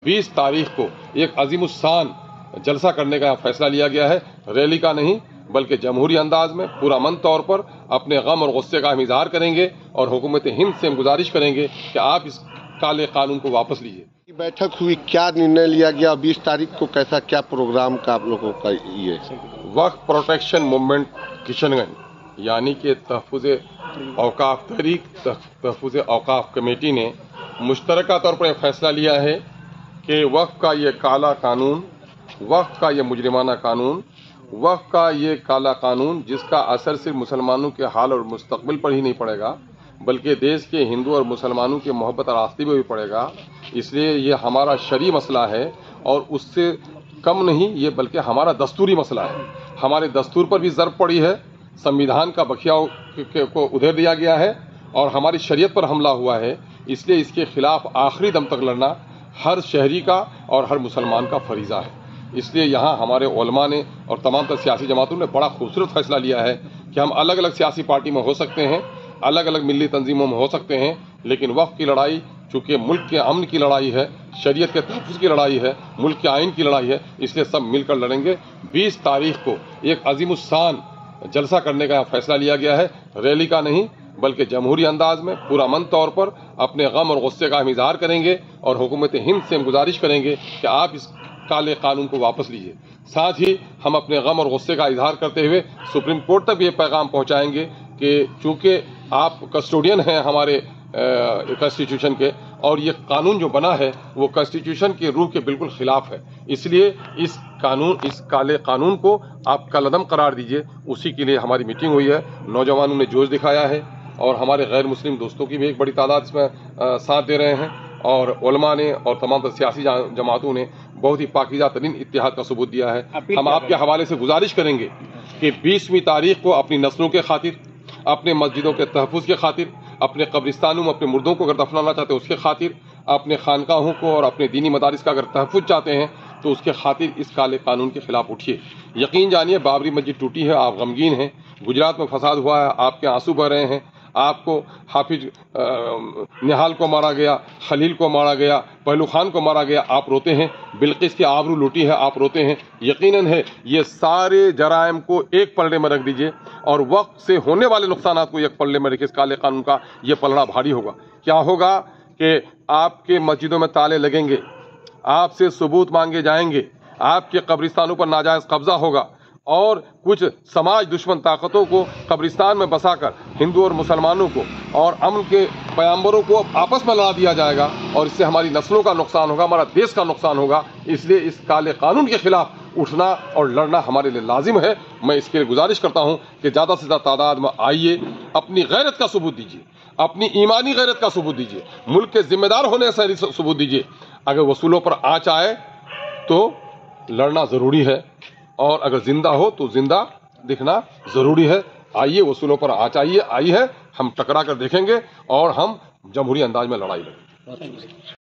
20 तारीख को एक अजीमुस्शान जलसा करने का फैसला लिया गया है। रैली का नहीं बल्कि जमहूरी अंदाज में पुरअमन तौर पर अपने गम और गुस्से का हम इजहार करेंगे और हुकूमत हिंद से हम गुजारिश करेंगे कि आप इस काले कानून को वापस लीजिए। बैठक हुई, क्या निर्णय लिया गया, 20 तारीख को कैसा क्या प्रोग्राम का आप लोगों का ये? वक्फ प्रोटेक्शन मूवमेंट किशनगंज यानी कि तहफ़्फ़ुज़ औक़ाफ़ तहरीक तहफ़्फ़ुज़ औक़ाफ़ कमेटी ने मुश्तरका तौर पर फैसला लिया है कि वक्फ का ये काला कानून, वक्फ का ये मुजरिमाना कानून, वक्फ का ये काला कानून जिसका असर सिर्फ मुसलमानों के हाल और मुस्तक़बिल पर ही नहीं पड़ेगा बल्कि देश के हिंदू और मुसलमानों की मोहब्बत और आस्ती में भी पड़ेगा। इसलिए ये हमारा शरई मसला है और उससे कम नहीं, ये बल्कि हमारा दस्तूरी मसला है। हमारे दस्तूर पर भी ज़रब पड़ी है, संविधान का बखियाव को उधेड़ दिया गया है और हमारी शरीयत पर हमला हुआ है। इसलिए इसके खिलाफ आखिरी दम तक लड़ना हर शहरी का और हर मुसलमान का फरीज़ा है। इसलिए यहाँ हमारे उलमा ने और तमाम तर सियासी जमातों ने बड़ा खूबसूरत फैसला लिया है कि हम अलग अलग सियासी पार्टी में हो सकते हैं, अलग अलग मिली तंजीमों में हो सकते हैं, लेकिन वक्फ की लड़ाई चूँकि मुल्क के अमन की लड़ाई है, शरीयत के तहफ़्फ़ुज़ की लड़ाई है, मुल्क के आइन की लड़ाई है, इसलिए सब मिलकर लड़ेंगे। 20 तारीख को एक अजीमुस्शान जलसा करने का फैसला लिया गया है। रैली का नहीं बल्कि जमहूरी अंदाज में पुरअमन तौर पर अपने गम और गुस्से का हम इजहार करेंगे और हुकूमत हिंद से हम गुजारिश करेंगे कि आप इस काले कानून को वापस लीजिए। साथ ही हम अपने गम और गुस्से का इजहार करते हुए सुप्रीम कोर्ट तक भी ये पैगाम पहुंचाएंगे कि चूंकि आप कस्टोडियन हैं हमारे कॉन्स्टिट्यूशन के और ये कानून जो बना है वो कॉन्स्टिट्यूशन की रूह के बिल्कुल खिलाफ है, इसलिए इस काले कानून को आप कलअदम करार दीजिए। उसी के लिए हमारी मीटिंग हुई है। नौजवानों ने जोश दिखाया है और हमारे गैर मुस्लिम दोस्तों की भी एक बड़ी तादाद इसमें साथ दे रहे हैं और उलमा ने और तमाम सियासी जमातों ने बहुत ही पाकीज़ा तरीन इत्तेहाद का सबूत दिया है। हम आपके हवाले से गुजारिश करेंगे कि 20वीं तारीख को अपनी नस्लों के खातिर, अपने मस्जिदों के तहफ़्फ़ुज़ के खातिर, अपने कब्रिस्तानों में अपने मुर्दों को अगर दफनाना चाहते हैं उसके खातिर, अपने खानकाहों को और अपने दीनी मदारिस का अगर तहफ़्फ़ुज़ चाहते हैं तो उसके खातिर इस काले कानून के खिलाफ उठिए। यकीन जानिए बाबरी मस्जिद टूटी है, आप गमगीन हैं, गुजरात में फसाद हुआ है, आपके आंसू बह रहे हैं, आपको हाफिज निहाल को मारा गया, खलील को मारा गया, पहलू खान को मारा गया, आप रोते हैं, बिल्किस की आबरू लूटी है, आप रोते हैं। यकीनन है ये सारे जराइम को एक पलड़े में रख दीजिए और वक्त से होने वाले नुकसान को एक पलड़े में रखिए। इस काले कानून का ये पलड़ा भारी होगा। क्या होगा कि आपके मस्जिदों में ताले लगेंगे, आपसे सबूत मांगे जाएंगे, आपके कब्रिस्तानों पर नाजायज कब्जा होगा और कुछ समाज दुश्मन ताकतों को कब्रिस्तान में बसाकर हिंदू और मुसलमानों को और अमन के पैगंबरों को आपस में लड़ा दिया जाएगा और इससे हमारी नस्लों का नुकसान होगा, हमारा देश का नुकसान होगा। इसलिए इस काले कानून के खिलाफ उठना और लड़ना हमारे लिए लाजिम है। मैं इसके लिए गुजारिश करता हूँ कि ज़्यादा से ज़्यादा तादाद में आइए, अपनी गैरत का सबूत दीजिए, अपनी ईमानी गैरत का सबूत दीजिए, मुल्क के जिम्मेदार होने से सबूत दीजिए। अगर वसूलों पर आँच आए तो लड़ना ज़रूरी है और अगर जिंदा हो तो जिंदा दिखना ज़रूरी है। आइए वसूलों पर आँच आई है, हम टकरा कर देखेंगे और हम जमहूरी अंदाज में लड़ाई लड़ेंगे।